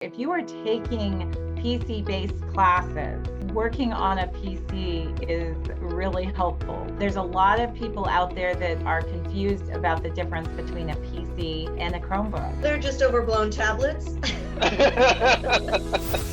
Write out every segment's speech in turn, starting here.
If you are taking PC-based classes, working on a PC is really helpful. There's a lot of people out there that are confused about the difference between a PC and a Chromebook. They're just overblown tablets.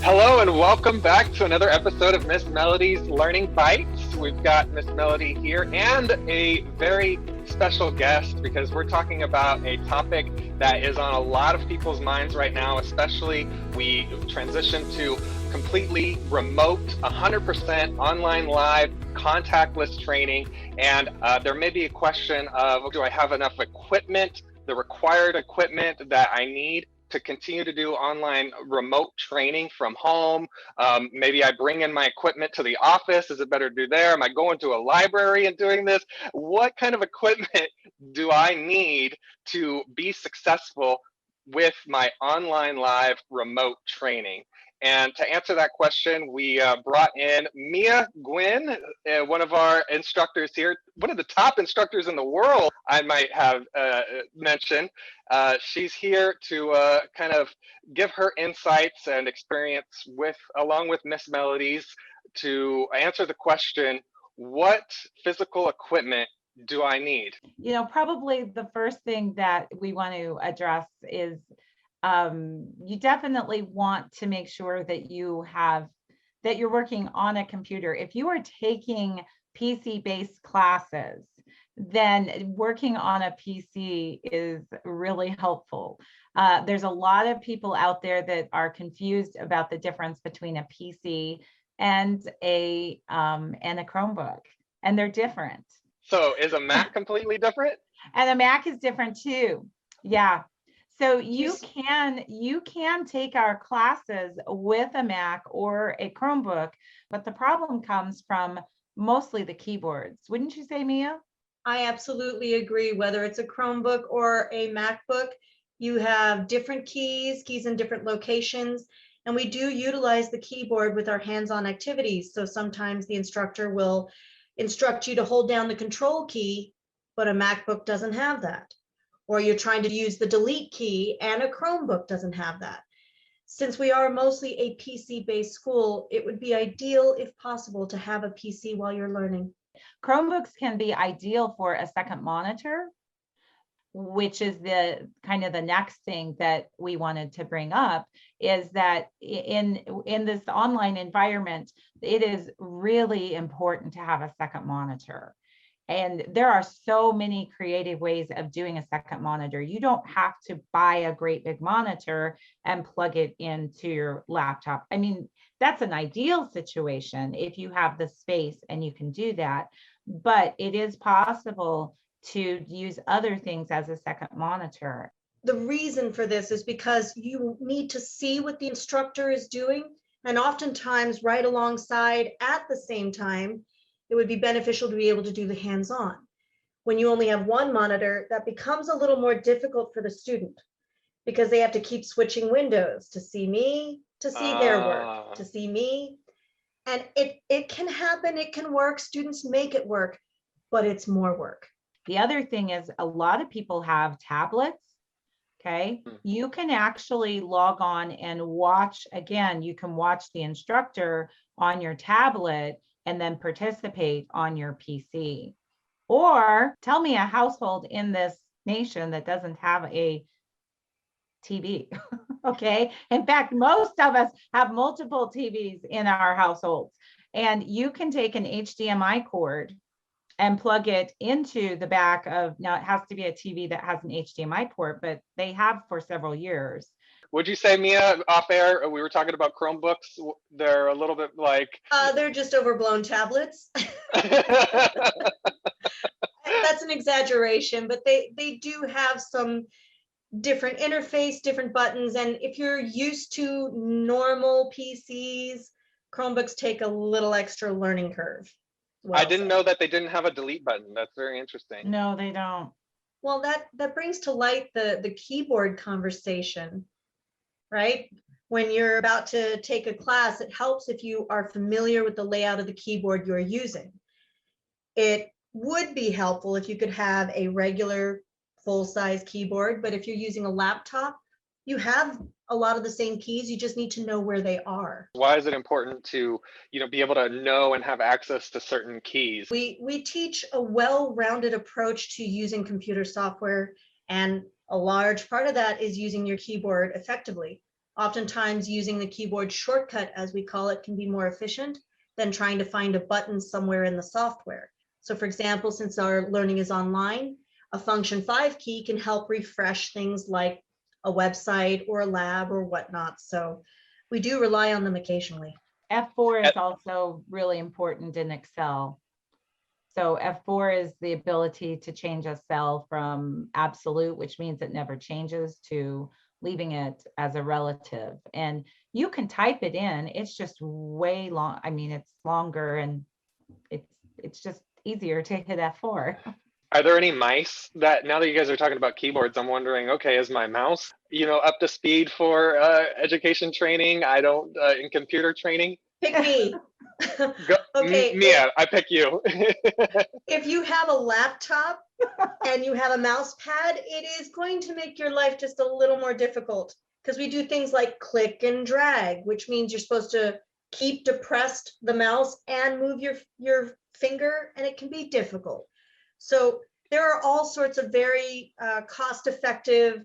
Hello and welcome back to another episode of Miss Melodie's Learning Bytes. We've got Miss Melodie here and a very special guest because we're talking about a topic that is on a lot of people's minds right now, especially we transition to completely remote, 100% online live, contactless training. And there may be a question of, do I have enough equipment, the required equipment that I need to continue to do online remote training from home? Maybe I bring in my equipment to the office. Is it better to do there? Am I going to a library and doing this? What kind of equipment do I need to be successful with my online live remote training? And to answer that question, we brought in Mia Gwynn, one of our instructors here, one of the top instructors in the world, I might have mentioned. She's here to kind of give her insights and experience along with Miss Melodie's to answer the question, what physical equipment do I need? You know, probably the first thing that we want to address is you definitely want to make sure that you're working on a computer. If you are taking PC-based classes, then working on a PC is really helpful. There's a lot of people out there that are confused about the difference between a PC and a Chromebook, and they're different. So is a Mac completely different? And a Mac is different too. Yeah. So you can take our classes with a Mac or a Chromebook, but the problem comes from mostly the keyboards. Wouldn't you say, Mia? I absolutely agree. Whether it's a Chromebook or a MacBook, you have different keys in different locations, and we do utilize the keyboard with our hands-on activities. So sometimes the instructor will instruct you to hold down the control key, but a MacBook doesn't have that. Or you're trying to use the delete key and a Chromebook doesn't have that. Since we are mostly a PC-based school, it would be ideal, if possible, to have a PC while you're learning. Chromebooks can be ideal for a second monitor, which is the kind of the next thing that we wanted to bring up, is that in this online environment, it is really important to have a second monitor. And there are so many creative ways of doing a second monitor. You don't have to buy a great big monitor and plug it into your laptop. I mean, that's an ideal situation if you have the space and you can do that. But it is possible to use other things as a second monitor. The reason for this is because you need to see what the instructor is doing. And oftentimes right alongside at the same time, it would be beneficial to be able to do the hands-on. When you only have one monitor, that becomes a little more difficult for the student because they have to keep switching windows to see me, to see their work, to see me. And it can happen, it can work, students make it work, but it's more work. The other thing is a lot of people have tablets. Okay, you can actually log on and watch, again, you can watch the instructor on your tablet and then participate on your PC. Or tell me a household in this nation that doesn't have a TV. Okay, in fact, most of us have multiple TVs in our households, and you can take an HDMI cord and plug it into the back of, now it has to be a TV that has an HDMI port, but they have for several years. Would you say, Mia, off air, we were talking about Chromebooks, they're a little bit like... They're just overblown tablets. That's an exaggeration, but they do have some different interface, different buttons. And if you're used to normal PCs, Chromebooks take a little extra learning curve. I didn't know that they didn't have a delete button. That's very interesting. No, they don't. Well, that brings to light the keyboard conversation, right? When you're about to take a class, it helps if you are familiar with the layout of the keyboard you're using. It would be helpful if you could have a regular full-size keyboard, but if you're using a laptop, you have a lot of the same keys. You just need to know where they are. Why is it important to, be able to know and have access to certain keys? We teach a well-rounded approach to using computer software, and a large part of that is using your keyboard effectively. Oftentimes using the keyboard shortcut, as we call it, can be more efficient than trying to find a button somewhere in the software. So for example, since our learning is online, a function 5 key can help refresh things like a website or a lab or whatnot. So we do rely on them occasionally. F4 is also really important in Excel. So F4 is the ability to change a cell from absolute, which means it never changes, to leaving it as a relative. And you can type it in, it's just way long. I mean, it's longer and it's just easier to hit F4. Are there any mice that, now that you guys are talking about keyboards, I'm wondering, okay, is my mouse, up to speed for education training? I don't, in computer training? Pick me. Go, Okay. Mia, I pick you. If you have a laptop and you have a mouse pad, it is going to make your life just a little more difficult, because we do things like click and drag, which means you're supposed to keep depressed the mouse and move your finger, and it can be difficult. So there are all sorts of very cost-effective,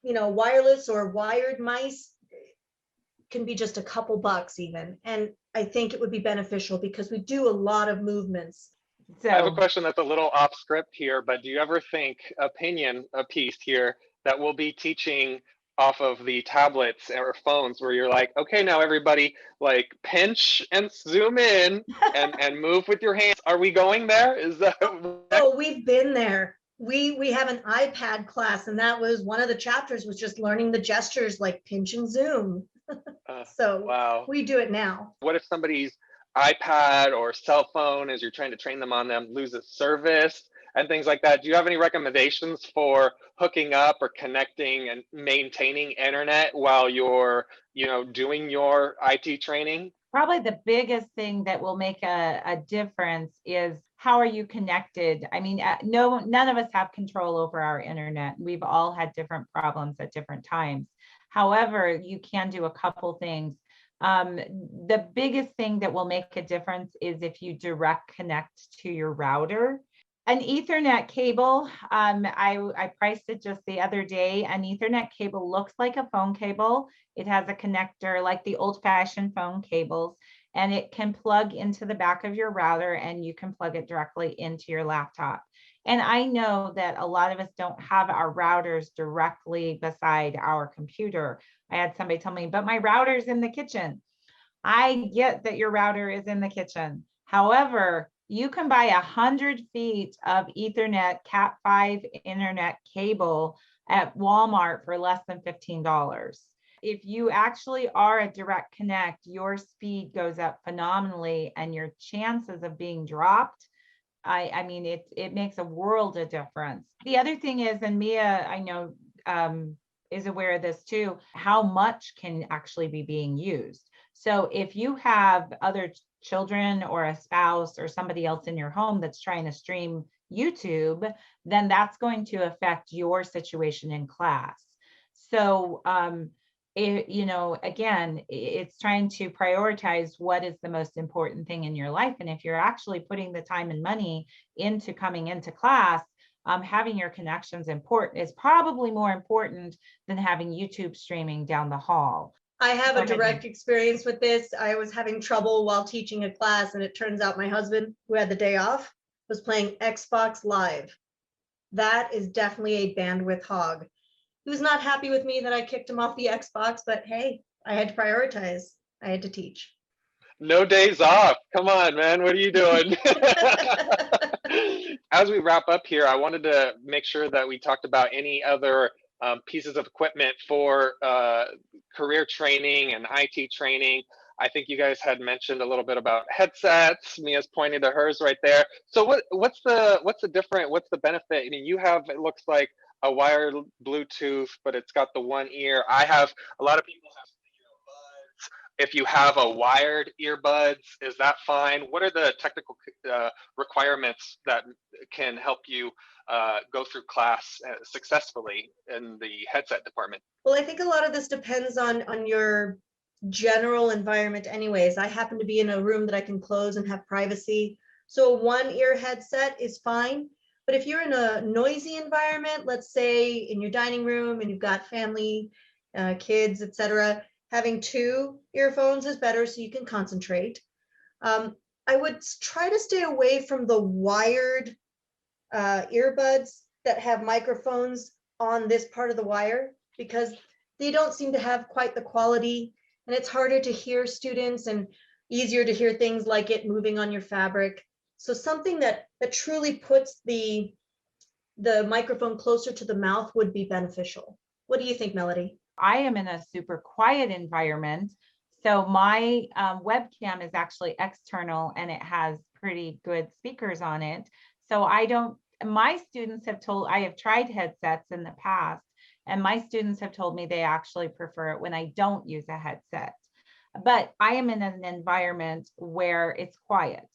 wireless or wired mice. Can be just a couple bucks even. And I think it would be beneficial because we do a lot of movements. So I have a question that's a little off script here, but do you ever think, opinion a piece here, that we'll be teaching off of the tablets or phones where you're like, okay, now everybody, like, pinch and zoom in and move with your hands? Are we going there? Is that? Oh, we've been there. We have an iPad class, and that was one of the chapters was just learning the gestures like pinch and zoom. So wow. we do it now. What if somebody's iPad or cell phone, as you're trying to train them on them, loses service and things like that? Do you have any recommendations for hooking up or connecting and maintaining internet while you're, doing your IT training? probably the biggest thing that will make a difference is how are you connected? I mean, none of us have control over our internet. We've all had different problems at different times. However, you can do a couple things. The biggest thing that will make a difference is if you direct connect to your router. An Ethernet cable, I priced it just the other day. An Ethernet cable looks like a phone cable. It has a connector like the old-fashioned phone cables, and it can plug into the back of your router, and you can plug it directly into your laptop. And I know that a lot of us don't have our routers directly beside our computer. I had somebody tell me, but my router's in the kitchen. I get that your router is in the kitchen. However, you can buy 100 feet of Ethernet Cat5 internet cable at Walmart for less than $15. If you actually are a direct connect, your speed goes up phenomenally and your chances of being dropped, I mean, it makes a world of difference. The other thing is, and Mia, I know, is aware of this too, how much can actually be being used. So if you have other children or a spouse or somebody else in your home that's trying to stream YouTube, then that's going to affect your situation in class. So, again, it's trying to prioritize what is the most important thing in your life. And if you're actually putting the time and money into coming into class, having your connections is probably more important than having YouTube streaming down the hall. I have a direct experience with this. I was having trouble while teaching a class, and it turns out my husband, who had the day off, was playing Xbox Live. That is definitely a bandwidth hog. He was not happy with me that I kicked him off the Xbox, but hey, I had to prioritize. I had to teach. No days off. Come on, man. What are you doing? As we wrap up here, I wanted to make sure that we talked about any other pieces of equipment for career training and IT training. I think you guys had mentioned a little bit about headsets. Mia's pointing to hers right there. So what's the benefit? I mean, you have, it looks like a wired Bluetooth, but it's got the one ear. I have, a lot of people have If you have a wired earbuds, is that fine? What are the technical requirements that can help you go through class successfully in the headset department? Well, I think a lot of this depends on your general environment anyways. I happen to be in a room that I can close and have privacy. So a one ear headset is fine. But if you're in a noisy environment, let's say in your dining room and you've got family, kids, etc., having two earphones is better so you can concentrate. I would try to stay away from the wired earbuds that have microphones on this part of the wire, because they don't seem to have quite the quality, and it's harder to hear students and easier to hear things like it moving on your fabric. So something that truly puts the microphone closer to the mouth would be beneficial. What do you think, Melody? I am in a super quiet environment. So my webcam is actually external and it has pretty good speakers on it. So my students have I have tried headsets in the past, and my students have told me they actually prefer it when I don't use a headset. But I am in an environment where it's quiet.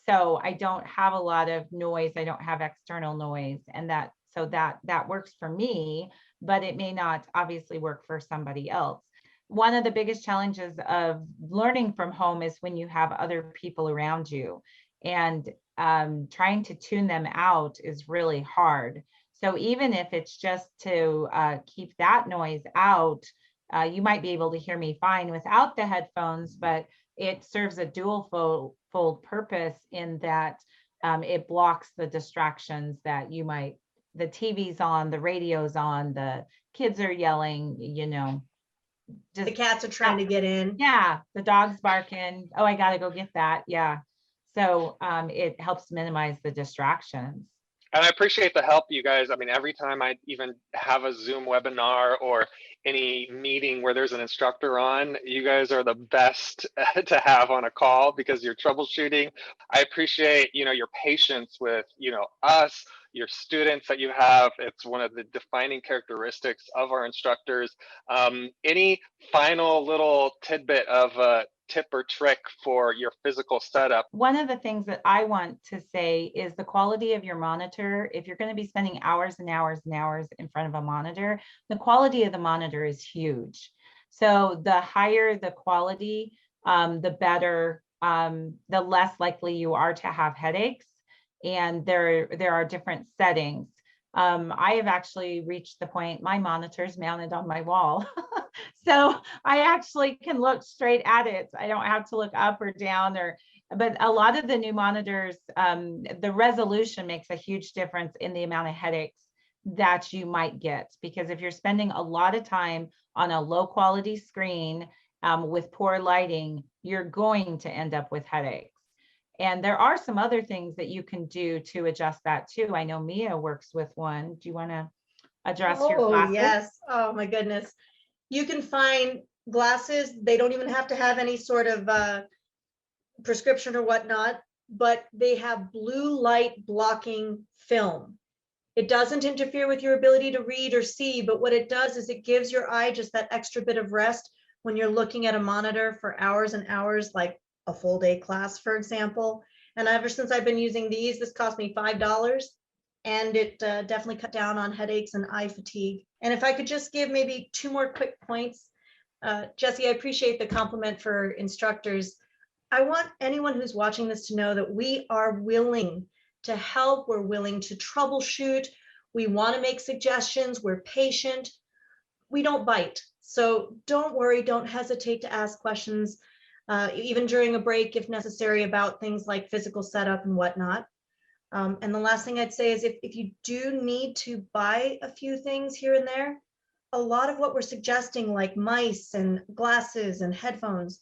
So I don't have a lot of noise. I don't have external noise, and that works for me, but it may not obviously work for somebody else. One of the biggest challenges of learning from home is when you have other people around you, and trying to tune them out is really hard. So even if it's just to keep that noise out, you might be able to hear me fine without the headphones, but it serves a dual fold purpose in that it blocks the distractions that the TV's on, the radio's on, the kids are yelling, The cats are trying to get in. Yeah, the dog's barking. Oh, I gotta go get that. Yeah. So it helps minimize the distractions. And I appreciate the help, you guys. I mean, every time I even have a Zoom webinar or any meeting where there's an instructor on, you guys are the best to have on a call because you're troubleshooting. I appreciate, your patience with, us, your students that you have. It's one of the defining characteristics of our instructors. Any final little tidbit of tip or trick for your physical setup? One of the things that I want to say is the quality of your monitor. If you're going to be spending hours and hours and hours in front of a monitor, the quality of the monitor is huge. So the higher the quality, the better, the less likely you are to have headaches. And there are different settings. I have actually reached the point, my monitor's mounted on my wall. So I actually can look straight at it. I don't have to look up or down but a lot of the new monitors, the resolution makes a huge difference in the amount of headaches that you might get. Because if you're spending a lot of time on a low quality screen with poor lighting, you're going to end up with headaches. And there are some other things that you can do to adjust that too. I know Mia works with one. Do you want to address your glasses? Oh, yes. Oh, my goodness. You can find glasses. They don't even have to have any sort of prescription or whatnot, but they have blue light blocking film. It doesn't interfere with your ability to read or see, but what it does is it gives your eye just that extra bit of rest when you're looking at a monitor for hours and hours, like a full day class, for example. And ever since I've been using these, this cost me $5, and it definitely cut down on headaches and eye fatigue. And if I could just give maybe two more quick points. Jesse, I appreciate the compliment for instructors. I want anyone who's watching this to know that we are willing to help. We're willing to troubleshoot. We want to make suggestions. We're patient. We don't bite. So don't worry. Don't hesitate to ask questions, even during a break if necessary, about things like physical setup and whatnot. And the last thing I'd say is if you do need to buy a few things here and there, a lot of what we're suggesting, like mice and glasses and headphones,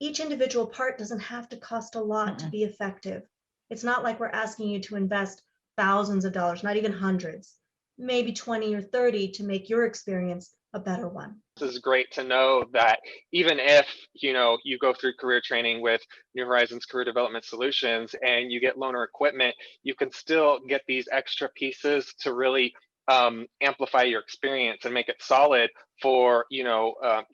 each individual part doesn't have to cost a lot to be effective. It's not like we're asking you to invest thousands of dollars, not even hundreds, maybe 20 or 30 to make your experience a better one. This is great to know that even if you go through career training with New Horizons Career Development Solutions and you get loaner equipment, you can still get these extra pieces to really amplify your experience and make it solid for,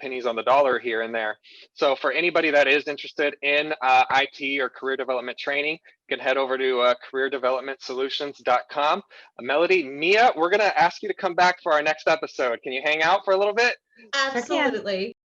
pennies on the dollar here and there. So for anybody that is interested in IT or career development training, you can head over to careerdevelopmentsolutions.com. Melodie, Mia, we're going to ask you to come back for our next episode. Can you hang out for a little bit? Absolutely.